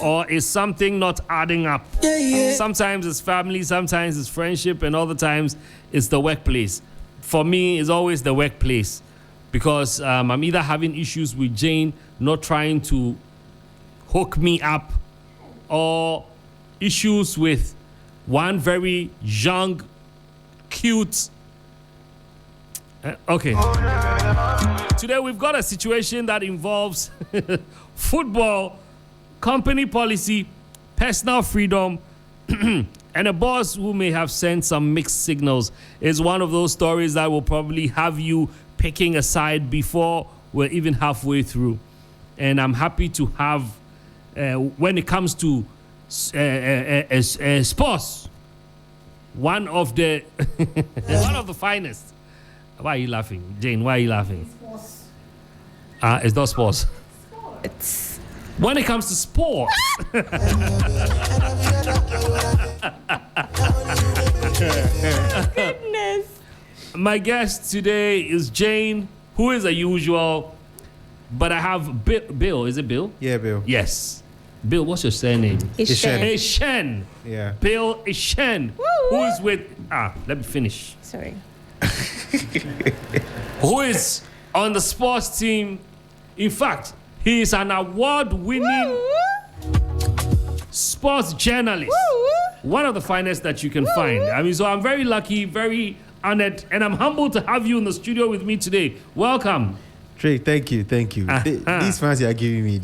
Or is something not adding up? Sometimes it's family, sometimes it's friendship, and other times it's the workplace. For me, it's always the workplace because I'm either having issues with Jane not trying to hook me up, or issues with one very young, cute. Okay. Today we've got a situation that involves football, company policy, personal freedom, and a boss who may have sent some mixed signals. It's one of those stories that will probably have you picking a side before we're even halfway through. And I'm happy to have, when it comes to sports, one of the one of the finest. Why are you laughing, Jane? Why are you laughing? It's not sports. It's when it comes to sports. goodness. My guest today is Jane, who is a usual, but I have Bill. Is it Bill? Yeah, Bill. Yes. Bill, what's your surname? Ishen. Yeah. Bill Ishen. Who is with... let me finish. Sorry. Who is on the sports team. In fact, he is an award-winning sports journalist. One of the finest that you can find. I mean, so I'm very lucky, very honored, and I'm humbled to have you in the studio with me today. Welcome. Trey, thank you. These fans you are giving me.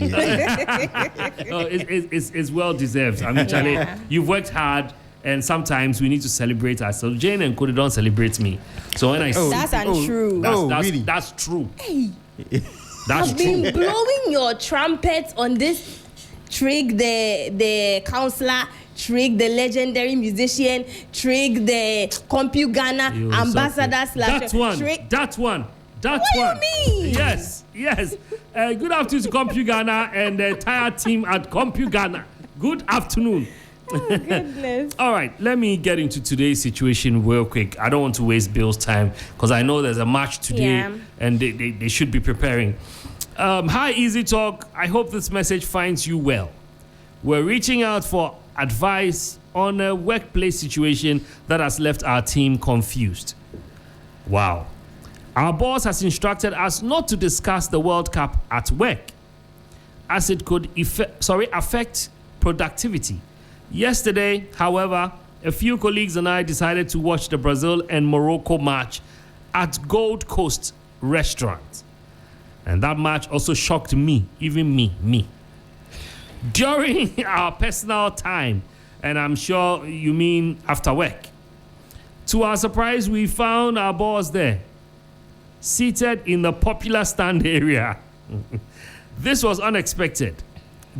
It's well deserved. I mean, Charlie, you've worked hard, and sometimes we need to celebrate ourselves. Jane and Cody don't celebrate me. So when I That's untrue. Really? That's true. Hey, That's I've true. been blowing your trumpet on this Trig, the counselor, Trig, the legendary musician, Trig, the CompuGhana ambassador slash. That one. Trig. What What do you mean? Yes. Good afternoon to CompuGhana and the entire team at CompuGhana. Good afternoon. Oh, goodness. All right, let me get into today's situation real quick. I don't want to waste Bill's time because I know there's a match today and they should be preparing. Hi, EasyTalk. I hope this message finds you well. We're reaching out for advice on a workplace situation that has left our team confused. Wow. Our boss has instructed us not to discuss the World Cup at work as it could affect productivity. Yesterday, however, a few colleagues and I decided to watch the Brazil and Morocco match at Gold Coast restaurant. And that match also shocked me, even me. During our personal time, and I'm sure you mean after work. To our surprise, we found our boss there, seated in the popular stand area. This was unexpected,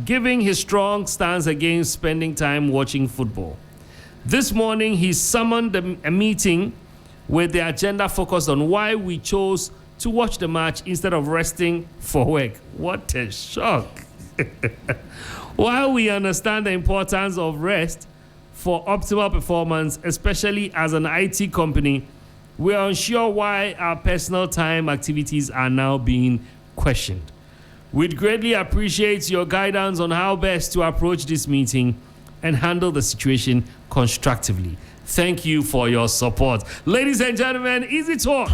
given his strong stance against spending time watching football. This morning, he summoned a meeting with the agenda focused on why we chose to watch the match instead of resting for work. What a shock. While we understand the importance of rest for optimal performance, especially as an IT company, we are unsure why our personal time activities are now being questioned. We'd greatly appreciate your guidance on how best to approach this meeting and handle the situation constructively. Thank you for your support. Ladies and gentlemen, EasyTalk.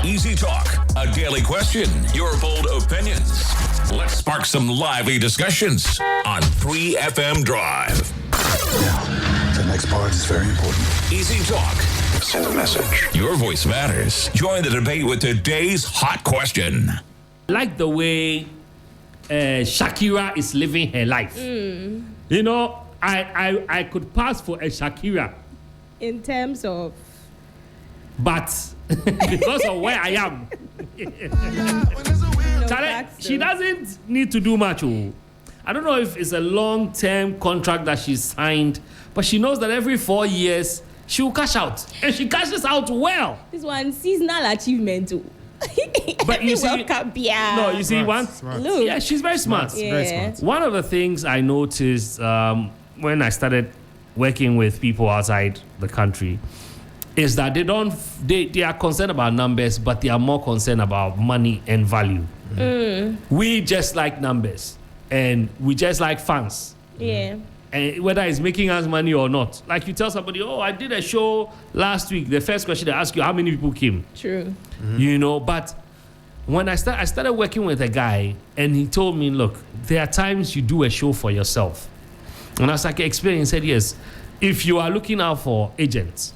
EasyTalk, a daily question, your bold opinions. Let's spark some lively discussions on 3FM Drive. Now, the next part is very important. EasyTalk. Send a message. Your voice matters. Join the debate with today's hot question. I like the way Shakira is living her life. You know, I could pass for a Shakira. In terms of... But because of where I am, she doesn't need to do much. I don't know if it's a long-term contract that she signed, but she knows that every 4 years she will cash out, and she cashes out well. This one seasonal achievement too. But you see, no, you see, Smart. Look. yeah, she's very smart. Yeah. Very smart. One of the things I noticed when I started working with people outside the country is that they are concerned about numbers, but they are more concerned about money and value. We just like numbers. and we just like fans. Yeah. And whether it's making us money or not. Like you tell somebody, oh, I did a show last week. The first question they ask you, how many people came? True. You know, but when I started working with a guy, and he told me, look, there are times you do a show for yourself. And I was like, explain. He said, yes, if you are looking out for agents,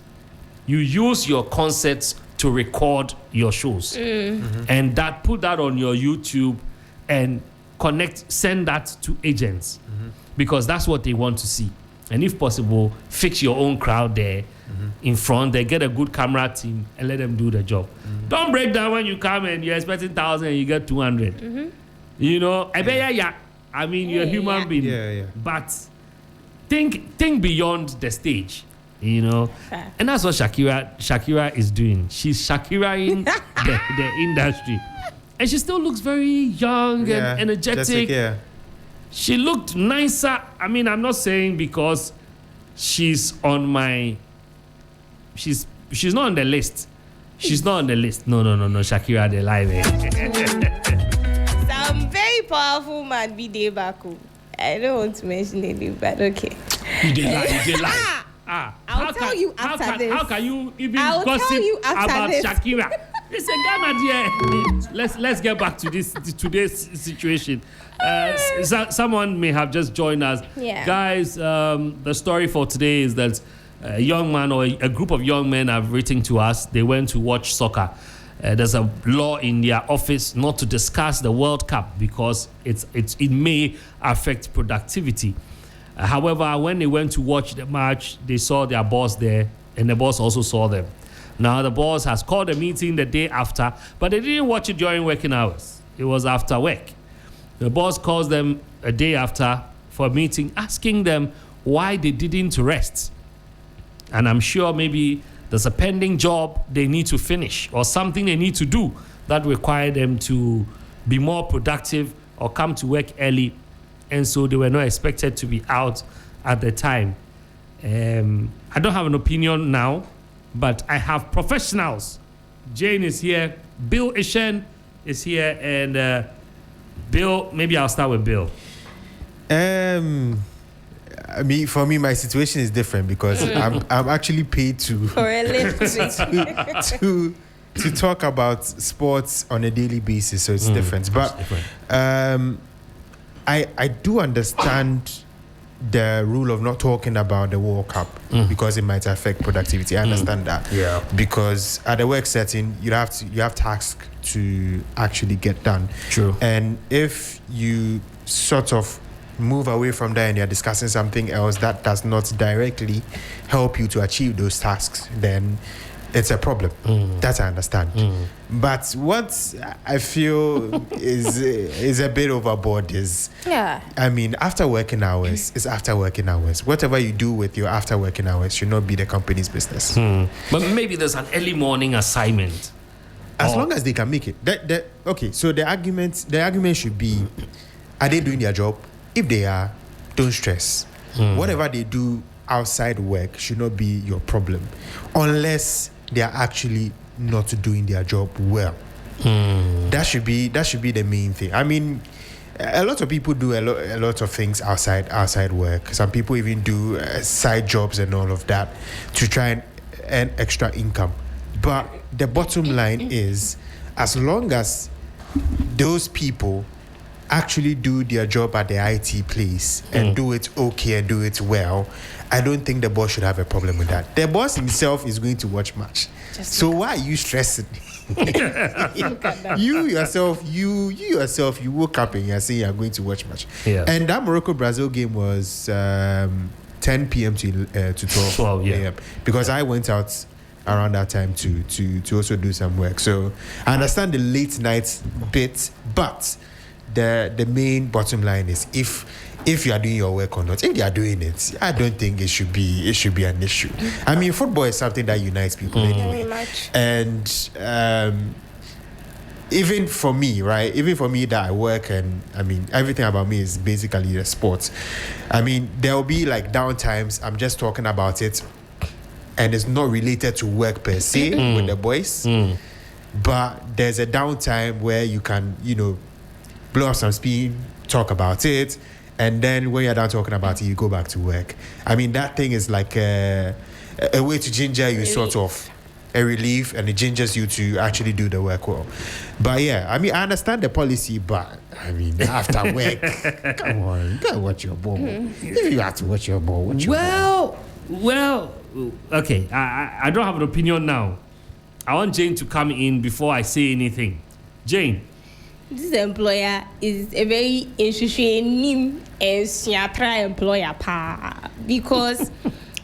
you use your concerts to record your shows. And put that on your YouTube and send that to agents. Because that's what they want to see. And if possible, fix your own crowd there in front. They get a good camera team and let them do the job. Don't break down when you come and you're expecting 1,000 and you get 200. You know, I mean, you're a human being. Yeah. But think beyond the stage, you know. And that's what Shakira is doing. She's Shakiraing the industry. And she still looks very young and energetic. She looked nicer. I mean, I'm not saying because she's on she's not on the list. She's not on the list. No, Shakira, they lie there. Some very powerful man be there back home. I don't want to mention anything, but okay. You did lie. I'll tell you after this. How can you even I'll gossip tell you after about this. Shakira? It's a Ghana dear. Let's get back to today's situation. Someone may have just joined us. Yeah. Guys, the story for today is that a young man or a group of young men have written to us. They went to watch soccer. There's a law in their office not to discuss the World Cup because it may affect productivity. However, when they went to watch the match, they saw their boss there, and the boss also saw them. Now, the boss has called a meeting the day after, but they didn't watch it during working hours. It was after work. The boss calls them a day after for a meeting, asking them why they didn't rest. And I'm sure maybe there's a pending job they need to finish or something they need to do that require them to be more productive or come to work early. And so they were not expected to be out at the time. I don't have an opinion now, but I have professionals. Jane is here. Bill Ishen is here. And Bill, maybe I'll start with Bill. For me, my situation is different because I'm actually paid to to talk about sports on a daily basis, so it's different. But I do understand the rule of not talking about the World Cup because it might affect productivity. I understand that. Yeah. Because at a work setting, you have tasks to actually get done. True. And if you sort of move away from there and you're discussing something else that does not directly help you to achieve those tasks, then it's a problem. That I understand. But what I feel is a bit overboard is, I mean, after working hours is after working hours. Whatever you do with your after working hours should not be the company's business. But maybe there's an early morning assignment. As long as they can make it. Okay, so the argument should be, are they doing their job? If they are, don't stress. Whatever they do outside work should not be your problem, unless they are actually not doing their job well. That should be the main thing. I mean, a lot of people do a lot of things outside work. Some people even do side jobs and all of that to try and earn extra income. But the bottom line is, as long as those people actually do their job at the IT place and do it okay and do it well, I don't think the boss should have a problem with that. The boss himself is going to watch match. So why are you stressing? You yourself, you woke up and you're saying you're going to watch match. Yeah. And that Morocco-Brazil game was 10 p.m. to 12 a.m. Because I went out around that time to also do some work. So I understand the late night bit, but the main bottom line is if you are doing your work or not. If they are doing it, I don't think it should be an issue. I mean, football is something that unites people anyway. Very much. And even for me, right? Even for me that I work and I mean everything about me is basically the sports. I mean, there will be like down times I'm just talking about it and it's not related to work per se with the boys. But there's a downtime where you can, blow up some speed, talk about it, and then when you're done talking about it, you go back to work. I mean, that thing is like a way to ginger you, sort of. A relief, and it gingers you to actually do the work well. But yeah, I mean, I understand the policy, but I mean, after work, come on, you gotta watch your ball. If you have to watch your ball, watch your ball. Well, okay, I don't have an opinion now. I want Jane to come in before I say anything. Jane. This employer is a very interesting employer because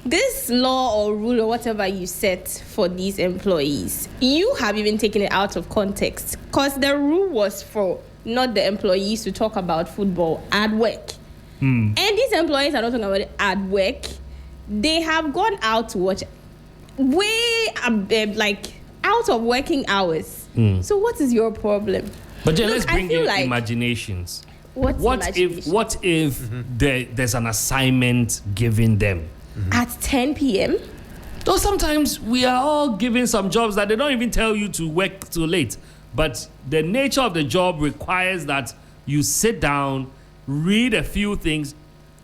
this law or rule or whatever you set for these employees, you have even taken it out of context, because the rule was for not the employees to talk about football at work. And these employees are not talking about it at work. They have gone out to watch way like out of working hours. So what is your problem? But then let's bring in imaginations. What if there's an assignment given them? At 10 p.m.? Though sometimes we are all given some jobs that they don't even tell you to work too late. But the nature of the job requires that you sit down, read a few things.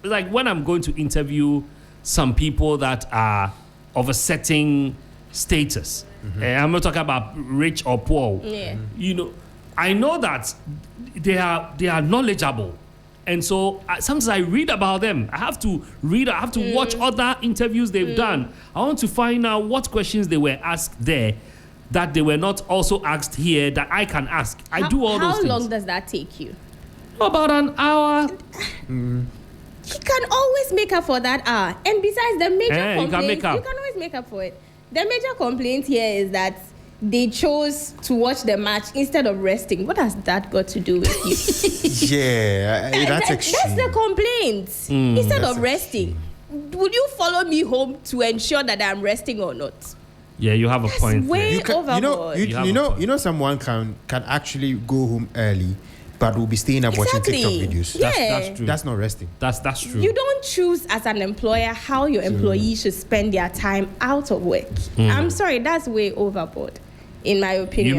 Like when I'm going to interview some people that are of a certain status. I'm not talking about rich or poor. Yeah. You know, I know that they are knowledgeable. And so sometimes I read about them. I have to watch other interviews they've done. I want to find out what questions they were asked there that they were not also asked here that I can ask. I do all those things. How long does that take you? About an hour. You can always make up for that hour. And besides the major complaint, you can always make up for it. The major complaint here is that they chose to watch the match instead of resting. What has that got to do with you? That's extreme. That's the complaint. Instead of resting, would you follow me home to ensure that I'm resting or not? Yeah, you have a point. Way overboard. You know, someone can actually go home early, but will be staying up watching TikTok videos. Yeah. That's true. That's not resting. That's true. You don't choose as an employer how your employees should spend their time out of work. I'm sorry, that's way overboard, in my opinion.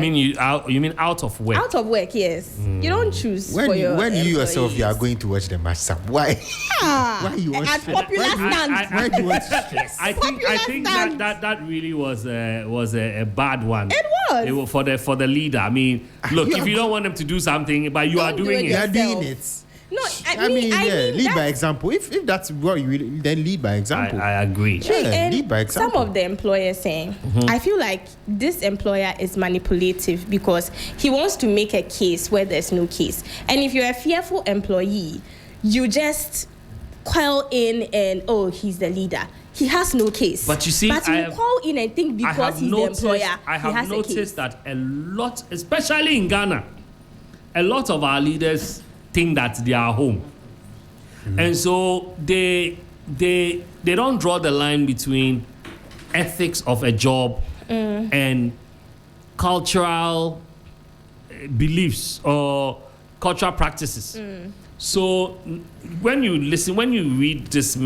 You mean out of work? Out of work, yes. You don't choose When for your you yourself employees. you are going to watch the match, Sam, why? Why you want at stress? popular stand. Why do you want stress? I think stand. that really was a bad one. It was for the leader. I mean, look, if you don't want them to do something, but you are Don't do doing it it. You are yourself. doing it. No, I mean, lead by example. If that's what you really, then lead by example. I agree. Yeah, lead by example. Some of the employers saying, I feel like this employer is manipulative because he wants to make a case where there's no case. And if you're a fearful employee, you just coil in and, he's the leader. He has no case. But you see, but you call in and think because he's the employer, I he has have a case. noticed that a lot, especially in Ghana, a lot of our leaders think that they are home. And so they don't draw the line between ethics of a job and cultural beliefs or cultural practices. So when you read this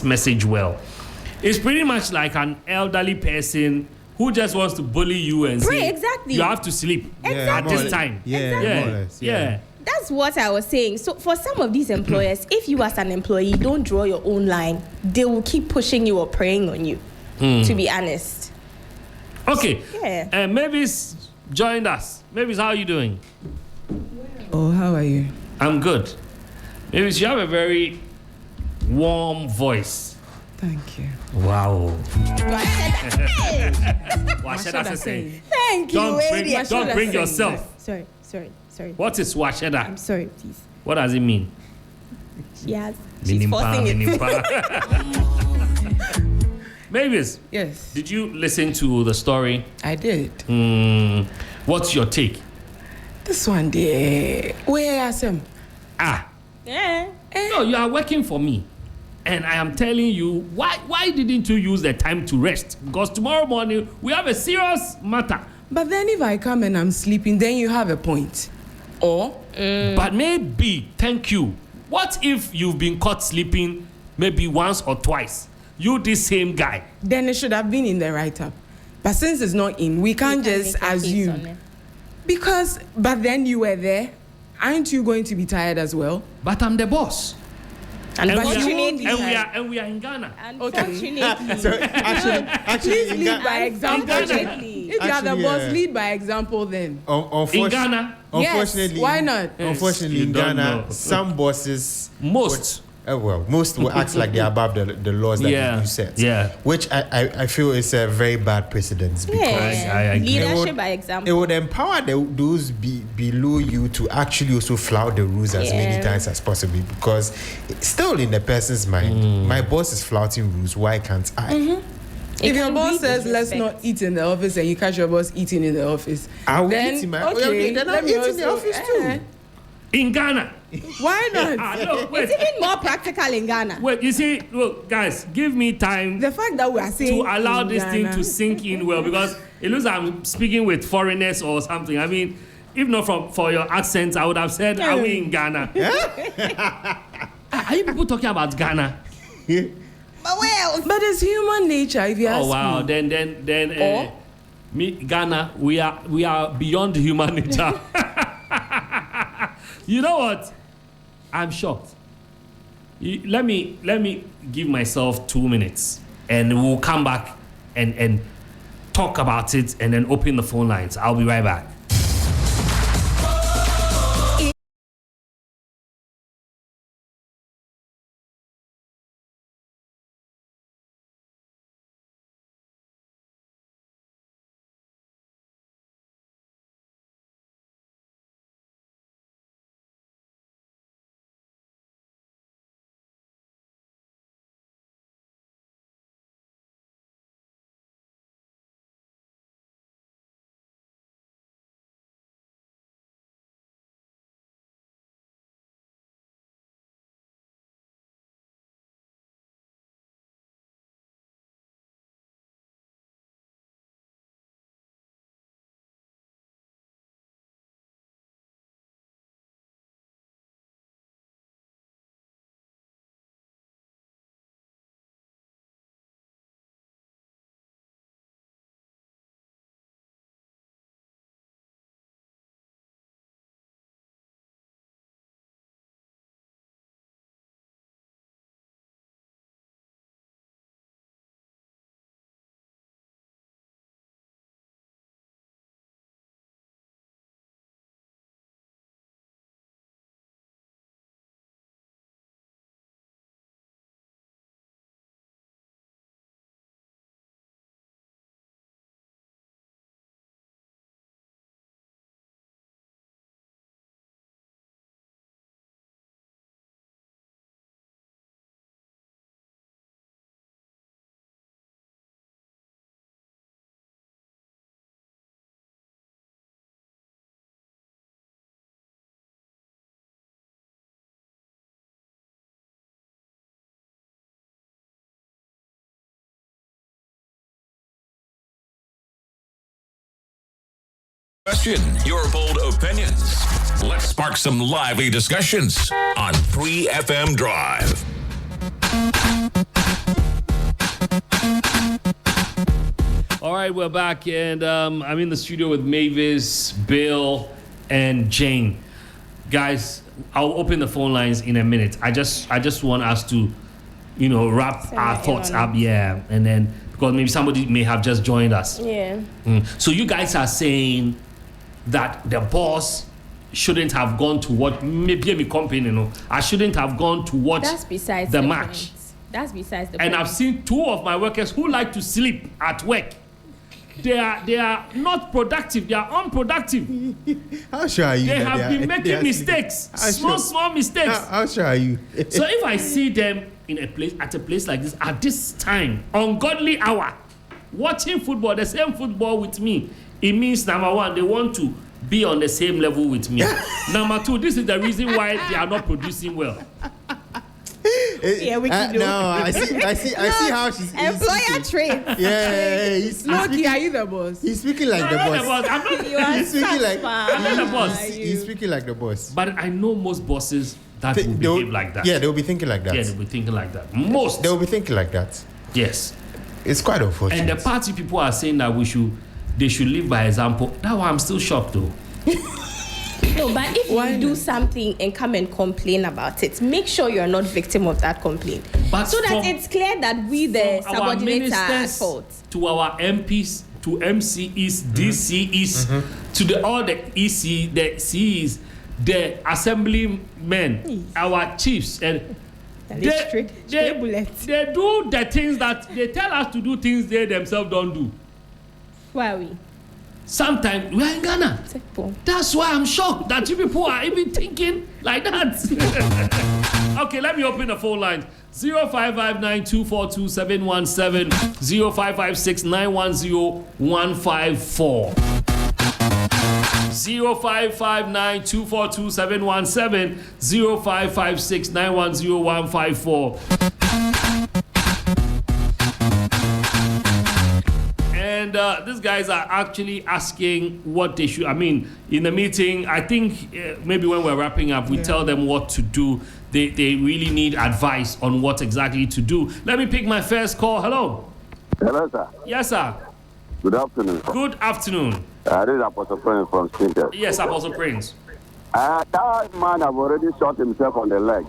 message well, it's pretty much like an elderly person who just wants to bully you and say, exactly. you have to sleep at this time. Yeah. That's what I was saying. So for some of these employers, if you as an employee don't draw your own line, they will keep pushing you or preying on you, to be honest. Okay. Yeah. Mavis joined us. Mavis, how are you doing? Oh, how are you? I'm good. Mavis, you have a very warm voice. Thank you. Wow. Thank you. Don't bring yourself. Sorry. What is Washeda? I'm sorry, please. What does it mean? Yes. She's forcing it. Mavis, Yes, did you listen to the story? I did. What's your take? This one, there. Where are some? Yeah. No, you are working for me. And I am telling you, why didn't you use the time to rest? Because tomorrow morning, we have a serious matter. But then if I come and I'm sleeping, then you have a point. Or? But maybe, thank you. What if you've been caught sleeping maybe once or twice? You this same guy. Then it should have been in the write-up. But since it's not in, we can't just assume. But then you were there. aren't you going to be tired as well? But I'm the boss. Unfortunately, And we are in Ghana. Unfortunately. So actually, Please in lead by Ga- example. Unfortunately. If you are the Actually, boss, yeah. lead by example then. In Ghana, Unfortunately, Yes, why not? Unfortunately, You in don't Ghana, know. some bosses most. most will act like they're above the laws that you set. Yeah. Which I feel is a very bad precedence because Yeah. I agree. Leadership by it example. would empower those below you to actually also flout the rules as many times as possible, because it's still in the person's mind, my boss is flouting rules, why can't I? If your can boss breed says let's disrespect. not eat in the office and you catch your boss eating in the office, I will then eat in my okay, then let I'll me eat in the also- office too. In Ghana. Why not? No, wait. It's even more practical in Ghana. Wait, you see, look, guys, give me time The fact that we are saying to allow in this thing Ghana- to sink in well, because it looks like I'm speaking with foreigners or something. I mean, if not for your accent, I would have said, are we in Ghana? Are you people talking about Ghana? But well, But it's human nature, if you ask Oh wow, me. then Or- me Ghana, we are beyond human nature. You know what? I'm shocked. Let me give myself 2 minutes, and we'll come back and talk about it, and then open the phone lines. I'll be right back. Question your bold opinions. Let's spark some lively discussions on 3FM Drive. All right, we're back, and I'm in the studio with Mavis, Bill, and Jane. Guys, I'll open the phone lines in a minute. I just want us to, wrap our thoughts up, and then because maybe somebody may have just joined us. yeah. So you guys are saying that the boss shouldn't have gone to what maybe me company, I shouldn't have gone to watch That's besides the the match. point. That's besides the And point. I've seen two of my workers who like to sleep at work. They are not productive. They are unproductive. How sure are you? They that have they been are- they making are- mistakes, How small mistakes. How sure are you? So if I see them at a place like this at this time, ungodly hour, watching football, the same football with me, it means number one, they want to be on the same level with me. Number two, this is the reason why they are not producing well. Yeah, we can do. No, I see how she's Employer speaking. traits. Yeah, he's Loki, speaking. are you the boss? He's speaking like the I'm not the boss. boss. I'm not. You are He's speaking like I'm not the boss. He's speaking like the boss. But I know most bosses that will They'll- behave like that. Yeah, they'll be thinking like that. Yeah, they'll be thinking like that. Most. They'll be thinking like that. Yes. It's quite unfortunate. And the party people are saying that they should live by example. That one I'm still shocked though. No, but if Why you do not? something and come and complain about it, make sure you're not victim of that complaint. But so that from- it's clear that we, the From our subordinates, are at ministers fault. to our MPs, to MCEs, DCEs, to all the EC, the CEs, the assemblymen, our chiefs, and they do the things that they tell us to do, things they themselves don't do. Why are we? Sometimes we are in Ghana. Simple. That's why I'm shocked that you people are even thinking like that. Okay, let me open the phone lines. 0559242717, 0556910154. 0559242717, 0556910154. And these guys are actually asking what they should. I mean, in the meeting, I think maybe when we're wrapping up, we tell them what to do. They really need advice on what exactly to do. Let me pick my first call. Hello. Hello, sir. Yes, sir. Good afternoon. Good afternoon. This is Apostle Prince from Stinker. Yes, Apostle Prince. That man have already shot himself on the leg.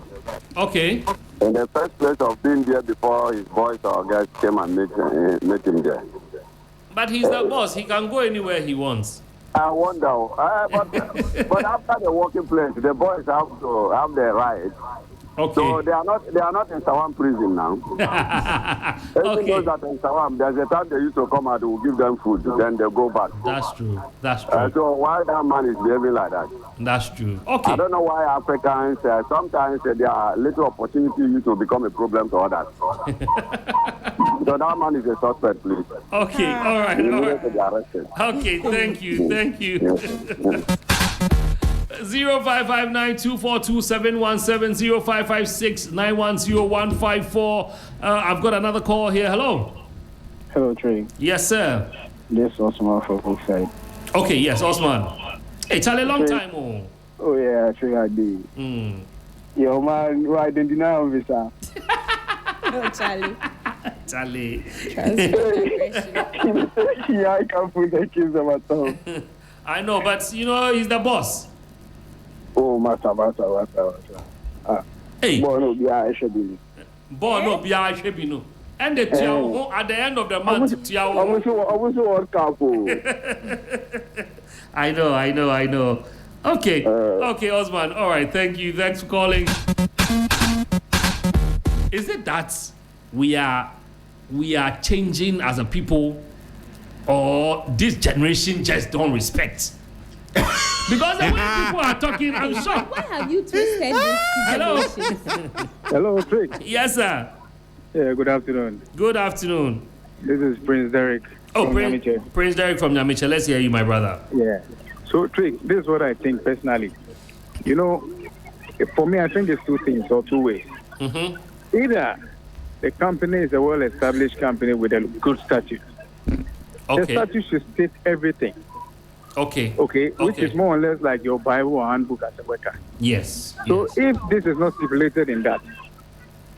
Okay. In the first place of being there before his boys or guys came and met him there. But he's the boss. He can go anywhere he wants. I wonder, but after the working place, the boys have to have the right. Okay. So they are not in Sawam prison now. Everyone Okay. knows that in Sawam, there's a time they used to come out, we will give them food, then they go back. That's true. That's true. So why that man is behaving like that? That's true. I Okay. don't know why Africans, sometimes there are little opportunity used to become a problem to others. So that man is a suspect, please. Okay. All right. He All needs right. to be arrested. Okay. Thank you. Thank you. Yes. 0559242717, 0556910154. I've got another call here. Hello. Hello, Trey. Yes, sir. This is Osman from Brookside. Okay. Yes, Osman. Hey, Charlie, long time. Oh. Oh, yeah, Trey, I did. Yo, man, why didn't you know this? Oh, Charlie. Charlie. Yeah, I can't put the kids on my tongue. I know, but you know he's the boss. Oh, master. Hey. Boy, no, yeah, I should be. Boy, no, be I should be no. And the tiao at the end of the month, I tiao. was World Cup. I know. Okay. Okay, Osman. All right. Thank you. Thanks for calling. Is it that we are changing as a people, or this generation just don't respect? Because the way people are talking, I'm shocked. Why have you twisted this Hello. situation? Hello, Trey. Yes, sir. Yeah, good afternoon. Good afternoon. This is Prince Derek. Oh, from Prince Yamiche. Derek from Nyamiche. Let's hear you, my brother. Yeah. So, Trey, this is what I think personally. You know, for me, I think it's two things or two ways. Mm-hmm. Either the company is a well-established company with a good statute. The Okay. statute should state everything, Okay. which is more or less like your Bible or handbook as a worker. Yes. So Yes. if this is not stipulated in that,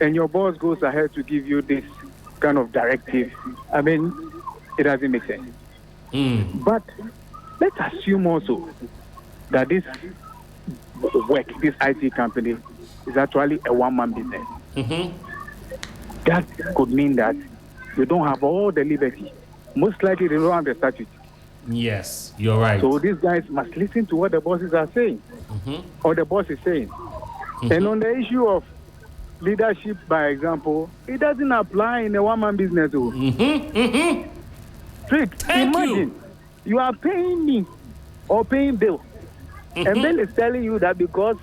and your boss goes ahead to give you this kind of directive, I mean, it doesn't make sense. But let's assume also that this this IT company, is actually a one-man business. Mm-hmm. That could mean that you don't have all the liberty. Most likely they don't have the statute. Yes, you're right. So these guys must listen to what the bosses are saying, or the boss is saying. And on the issue of leadership, by example, it doesn't apply in a one-man business. Trick, Thank imagine you are paying me or paying Bill, and Bill is telling you that because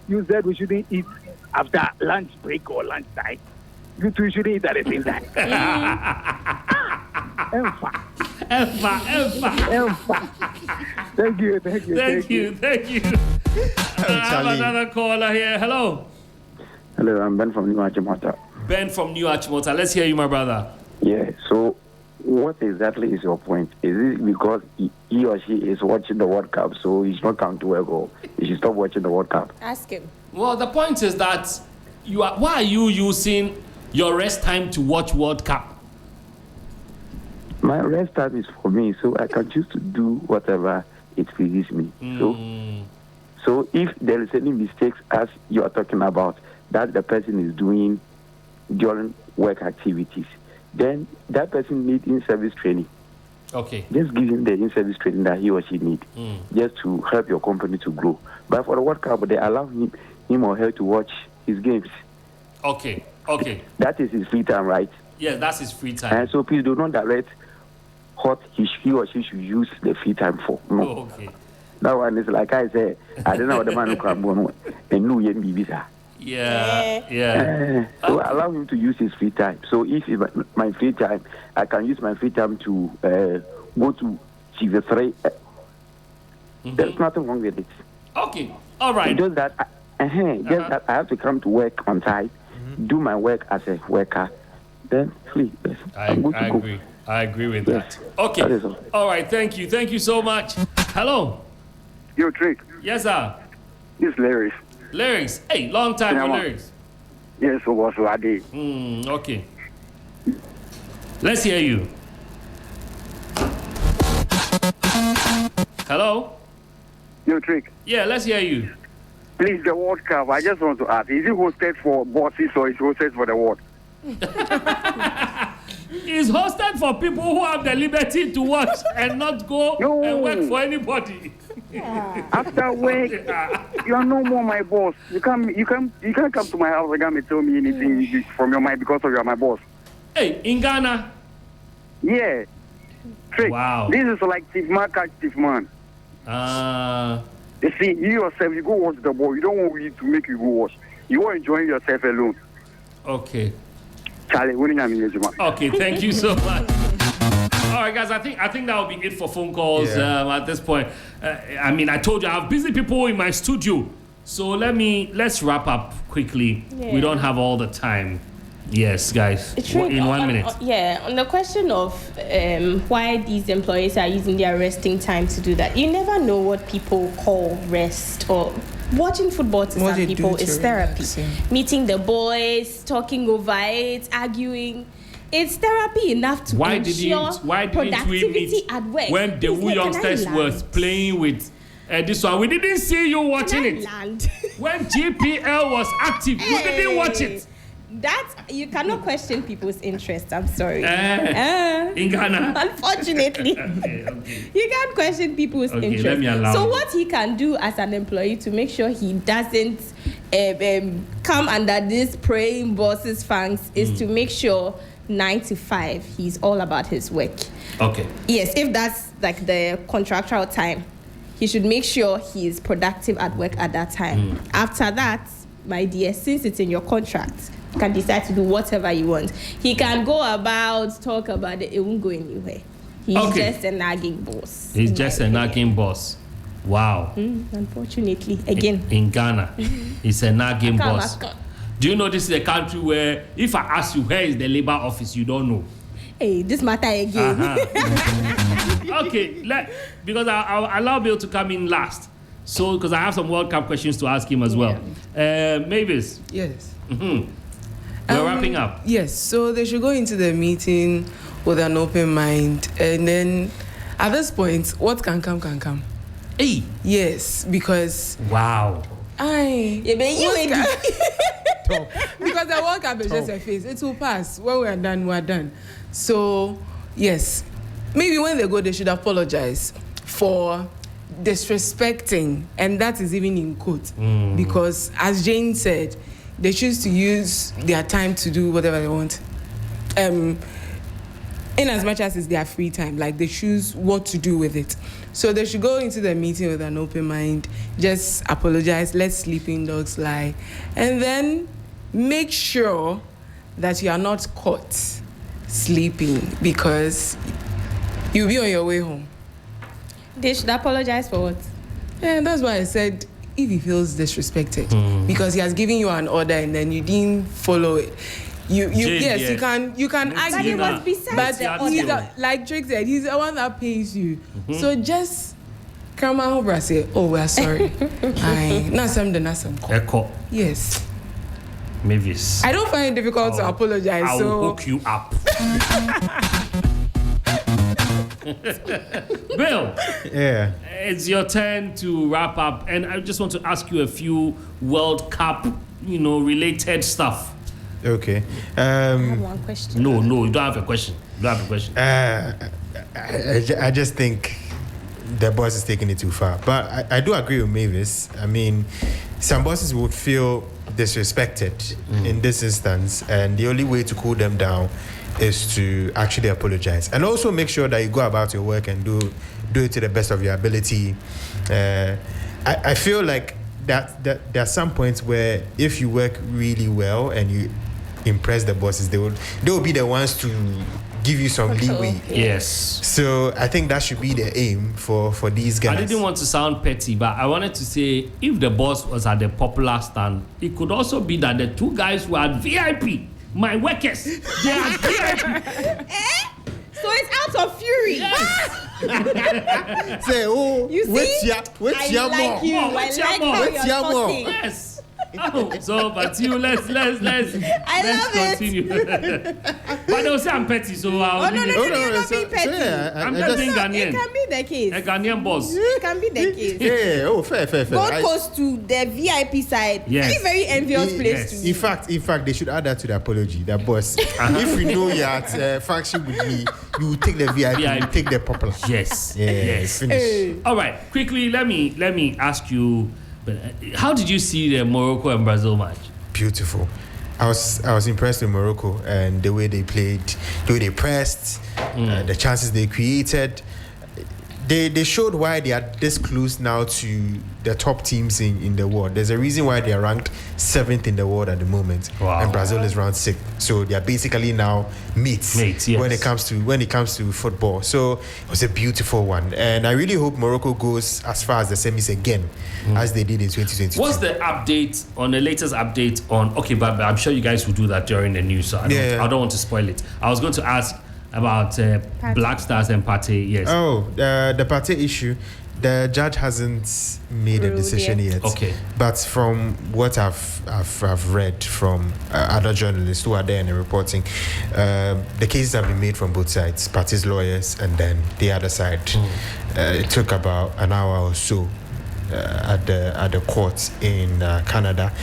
you said we shouldn't eat after lunch break or lunch time, you two shouldn't eat at the same time. Alpha. Thank you. Thank you. I have Charlie. another caller here. Hello. Hello, I'm Ben from New Achimota. Ben from New Achimota. Let's hear you, my brother. Yeah, so what exactly is your point? Is it because he or she is watching the World Cup, so he should not come to work, or he should stop watching the World Cup? Ask him. Well, the point is that why are you using your rest time to watch World Cup? My rest time is for me, so I can choose to do whatever it pleases me. So So if there is any mistakes as you are talking about that the person is doing during work activities, then that person needs in-service training. Okay. Just give him the in-service training that he or she needs, just to help your company to grow. But for the World Cup, they allow him or her to watch his games. Okay. That is his free time, right? Yes, that's his free time. And so please do not direct what he or she should use the free time for. No. Oh, okay. That one is like I said, I don't know what the man who can go and no yen visa. Yeah. So allow him to use his free time. So if my free time, I can use my free time to go to TV3. There's nothing wrong with it. Okay. All right. Just that, that I have to come to work on time, do my work as a worker, then please. I agree. I agree with that. Okay. That all right. Thank you. Thank you so much. Hello. Yo, Trick. Yes, sir. It's Larry. Lyrics. Hey, long time for lyrics. Yes, so what's what I did. Okay. Let's hear you. Hello? Yo, Trick. Yeah, let's hear you. Please, the World Cup, I just want to ask, is it hosted for bosses or is it hosted for the what? It's hosted for people who have the liberty to watch and not go and work for anybody. After work, you are no more my boss. You can't come to my house and tell me anything from your mind because you are my boss. Hey, in Ghana? Yeah. Trick. Wow. This is like Steve Man catch Steve Man. You see, you yourself, you go watch the ball. You don't want me to make you go watch. You are enjoying yourself alone. Okay. Charlie, okay, thank you so much. All right, guys, I think that will be it for phone calls at this point. I mean, I told you I have busy people in my studio, so let's wrap up quickly. Yeah. We don't have all the time. Yes, guys, in 1 minute. On the question of why these employees are using their resting time to do that, you never know what people call rest or. Watching football to some people is therapy. Meeting the boys, talking over it, arguing. It's therapy enough to ensure productivity at work. When the Wu youngsters was playing with this one, we didn't see you watching it. When GPL was active, you didn't watch it. That you cannot question people's interest. I'm sorry. In Ghana, unfortunately, you can't question people's interest. Let me allow so what he can do as an employee to make sure he doesn't come under this praying boss's fangs is to make sure 9 to 5 he's all about his work. Okay. Yes, if that's like the contractual time, he should make sure he is productive at work at that time. After that, my dear, since it's in your contract, you can decide to do whatever you want. He can go about, talk about it, it won't go anywhere. He's just a nagging boss. He's just a nagging boss. Wow. Unfortunately, again. In Ghana, he's a nagging boss. Do you know this is a country where if I ask you where is the labor office, you don't know? Hey, this matter again. Okay, because I'll allow Bill to come in last. So, because I have some World Cup questions to ask him as well. Mavis. Yes. We're wrapping up. Yes, so they should go into the meeting with an open mind. And then at this point, what can come, can come. Hey. Yes, because... Wow. Because the World Cup is just a phase. It will pass. When we are done, we are done. So, yes. Maybe when they go, they should apologize for disrespecting. And that is even in quote. Because, as Jane said, they choose to use their time to do whatever they want. In as much as it's their free time, like they choose what to do with it. So they should go into the meeting with an open mind, just apologize, let sleeping dogs lie, and then make sure that you are not caught sleeping because you'll be on your way home. They should apologize for what? And that's why I said if he feels disrespected because he has given you an order and then you didn't follow it. You can argue, but it was besides the order. Like Drake said, he's the one that pays you. So just come out and say, "Oh, we're sorry." Not some. Echo. Yes. Mavis. I don't find it difficult to apologize. I'll hook you up. Bill, Yeah. it's your turn to wrap up, and I just want to ask you a few World Cup, related stuff. Okay. I have one question. No, you don't have a question. I just think the boss is taking it too far. But I do agree with Mavis. I mean, some bosses would feel disrespected in this instance, and the only way to cool them down is to actually apologize, and also make sure that you go about your work and do it to the best of your ability. I feel like that there are some points where if you work really well and you impress the bosses, they will be the ones to give you some leeway. Yes. So I think that should be the aim for these guys. I didn't want to sound petty, but I wanted to say if the boss was at the popular stand, it could also be that the two guys were at VIP. My workers, they are at VIP. So it's out of fury. Yes. Say, You see? what's I your like more? you. I What's like your more? how What's you're your more? talking. Yes. Oh, so but you let's love it. continue. But they'll say I'm petty, so I'll No, you're not being petty. I'm just being It Ghanaian. can be the case. A Ghanaian boss. It can be the case. Yeah, fair. Gold Coast to the VIP side. Yes. Very envious place Yes. to be. In fact, they should add that to the apology. That boss, if you know you're at function with me, you will take the VIP, you will take the popular. Yes. Yeah, Yes. finish. All right. Quickly, let me ask you. How did you see the Morocco and Brazil match? Beautiful. I was impressed with Morocco and the way they played, the way they pressed, the chances they created. They showed why they are this close now to the top teams in the world. There's a reason why they are ranked 7th in the world at the moment, and Brazil is ranked 6th. So they are basically now mates yes. when it comes to football. So it was a beautiful one, and I really hope Morocco goes as far as the semis again, as they did in 2022. What's the latest update on? Okay, but I'm sure you guys will do that during the news, so I don't want to spoil it. I was going to ask about Black Stars and Partey. Yes. Oh, the Partey issue. The judge hasn't made a decision yet. Okay. But from what I've read from other journalists who are there and reporting, the cases have been made from both sides, Partey's lawyers and then the other side. It took about an hour or so at the court in Canada.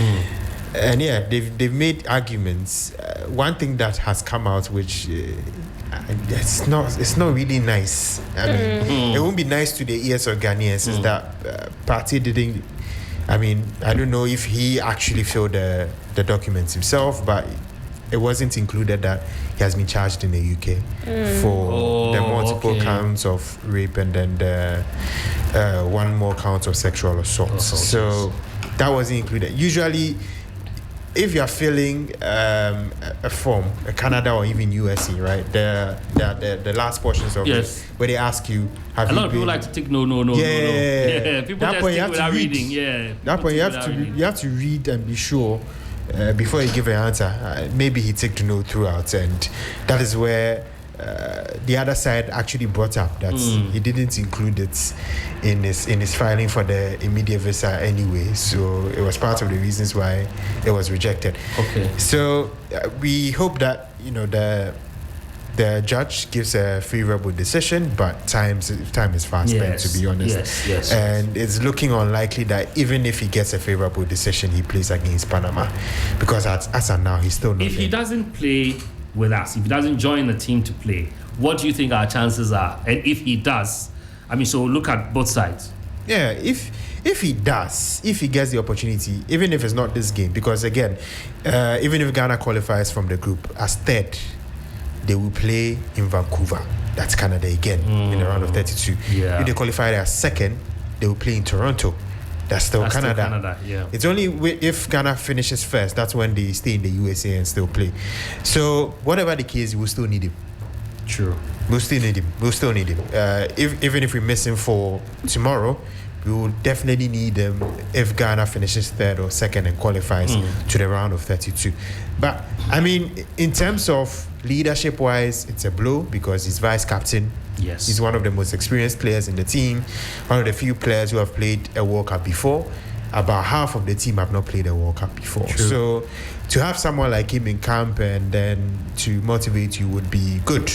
And they've made arguments. One thing that has come out, which it's not really nice. I mean, it won't be nice to the ears of Ghanaians. Is that Partey didn't? I mean, I don't know if he actually filled the documents himself, but it wasn't included that he has been charged in the UK for the multiple counts of rape and then the one more count of sexual assault. So that wasn't included. Usually, if you are filling a form, Canada or even USA, right? The last portions of it, where they ask you, have a you lot of people like to take no. Yeah, People that just point you take have without to read. reading. Yeah. That point you have to read and be sure before you give an answer. Maybe he took no throughout, and that is where the other side actually brought up that he didn't include it in his filing for the immediate visa anyway. So it was part of the reasons why it was rejected. Okay. So we hope that the judge gives a favorable decision, but time is fast spent, to be honest. Yes. And it's looking unlikely that even if he gets a favorable decision, he plays against Panama, because as of now, he's still not. If he doesn't play with us, if he doesn't join the team to play, what do you think our chances are? And if he does, so look at both sides. Yeah, if he does, if he gets the opportunity, even if it's not this game, because again, even if Ghana qualifies from the group as third, they will play in Vancouver. That's Canada again in the round of 32. Yeah. If they qualify as second, they will play in Toronto. That's still Canada. Yeah. It's only if Ghana finishes first, that's when they stay in the USA and still play. So whatever the case, we'll still need him. True. We'll still need him. Even if we miss him for tomorrow, we will definitely need him if Ghana finishes third or second and qualifies to the round of 32. But in terms of leadership-wise, it's a blow because he's vice captain. Yes. He's one of the most experienced players in the team, one of the few players who have played a World Cup before. About half of the team have not played a World Cup before. True. So to have someone like him in camp and then to motivate you would be good.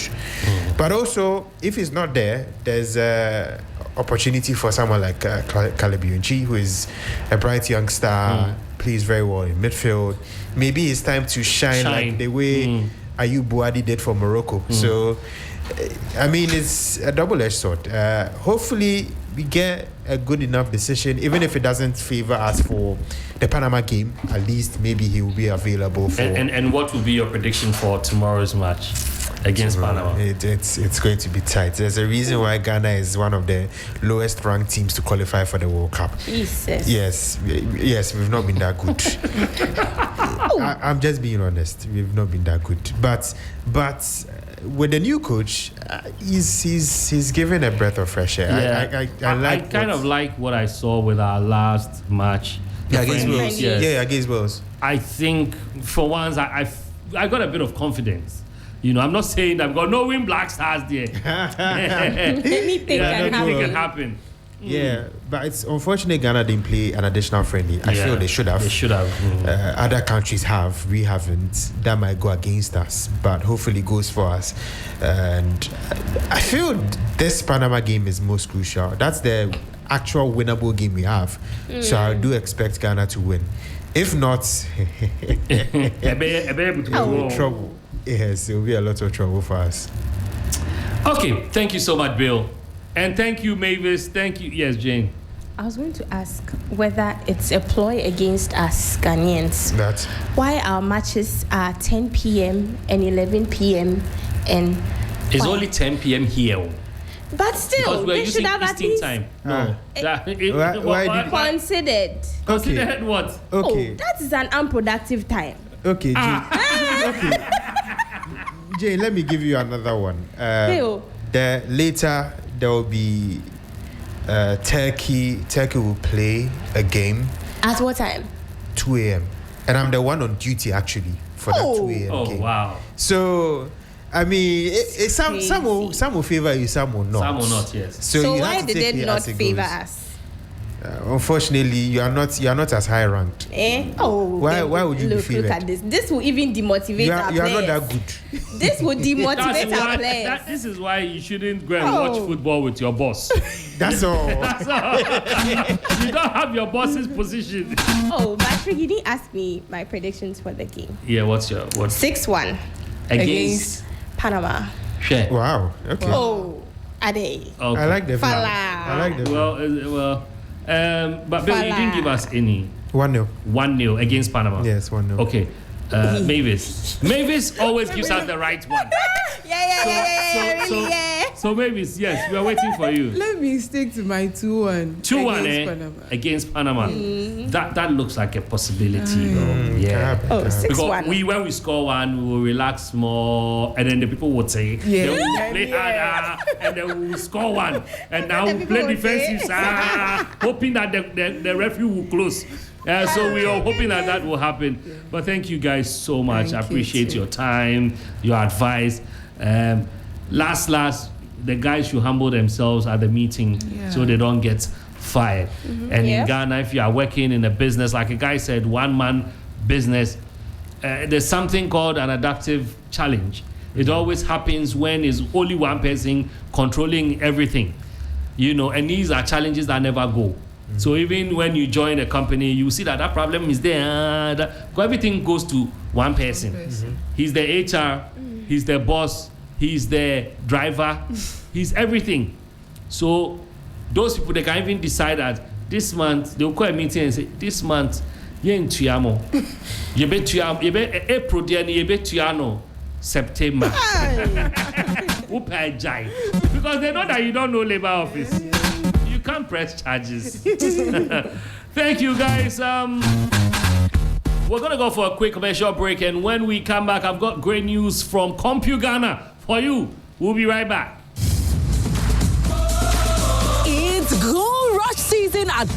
But also, if he's not there, there's a opportunity for someone like Caleb Yunchi, who is a bright young star, plays very well in midfield. Maybe it's time to shine. Like the way Ayub Buadi did for Morocco. So, I mean, it's a double-edged sword. Hopefully, we get a good enough decision, even if it doesn't favor us for the Panama game. At least maybe he will be available for. And what will be your prediction for tomorrow's match against Panama? It's going to be tight. There's a reason why Ghana is one of the lowest ranked teams to qualify for the World Cup. Jesus. Yes, we've not been that good. I'm just being honest. We've not been that good. But with the new coach, he's given a breath of fresh air. I kind of like what I saw with our last match. Against Wales. Yeah, against Wales. I think for once I got a bit of confidence. You know, I'm not saying that I've got no win Black Stars there. Anything can happen. Yeah, but it's unfortunate Ghana didn't play an additional friendly. I feel they should have. They should have. Other countries have. We haven't. That might go against us, but hopefully it goes for us. And I feel this Panama game is most crucial. That's the actual winnable game we have. So I do expect Ghana to win. If not, trouble. Yes, it will be a lot of trouble for us. Okay, thank you so much, Bill. And thank you, Mavis. Thank you. Yes, Jane. I was going to ask whether it's a ploy against us Ghanaians. That. Why our matches are 10 p.m. and 11 p.m. and it's only 10 p.m. here. But still, they should have at least time. No. Why considered. Considered what? Okay. Oh, that is an unproductive time. Okay, Jane. Okay. Jane, let me give you another one. Later there will be Turkey will play a game. At what time? 2 a.m. And I'm the one on duty actually for that 2 a.m. game. Oh wow. So I mean, some will favor you, some will not. Some will not, yes. So why did they not favor us? Unfortunately, you are not as high ranked. Why would you be favored? Look at this. This will even demotivate our players. You are not that good. This will demotivate our players. This is why you shouldn't go and watch football with your boss. That's all. That's all. You don't have your boss's position. Patrick, you didn't ask me my predictions for the game. Yeah, what's 6-1 against Panama. Sure. Wow. Okay. Ade. Okay. I like the but Bill, you didn't give us any. 1-0. 1-0 against Panama. Yes, 1-0. Okay. Mavis always gives us the right one. So Mavis, yes, we are waiting for you. Let me stick to my 2-1. 2-1 against Panama. That looks like a possibility, though. Yeah. 6-1. Because when we score one, we will relax more, and then the people would say, then we will play harder, and then we will score one, and now we play defensive, hoping that the referee will close. So we are hoping that will happen. But thank you guys so much. I appreciate your time, your advice. Last, the guys should humble themselves at the meeting so they don't get fired. And in Ghana, if you are working in a business, like a guy said, one-man business, there's something called an adaptive challenge. It always happens when it's only one person controlling everything, and these are challenges that never go. So even when you join a company, you see that problem is there. Everything goes to one person. He's the HR, he's the boss, he's the driver, he's everything. So those people, they can even decide that this month, they'll call a meeting and say, this month, April, September. Because they know that you don't know labor office. You can't press charges. Thank you, guys. We're going to go for a quick commercial break, and when we come back, I've got great news from CompuGhana for you. We'll be right back. It's Gold Rush season at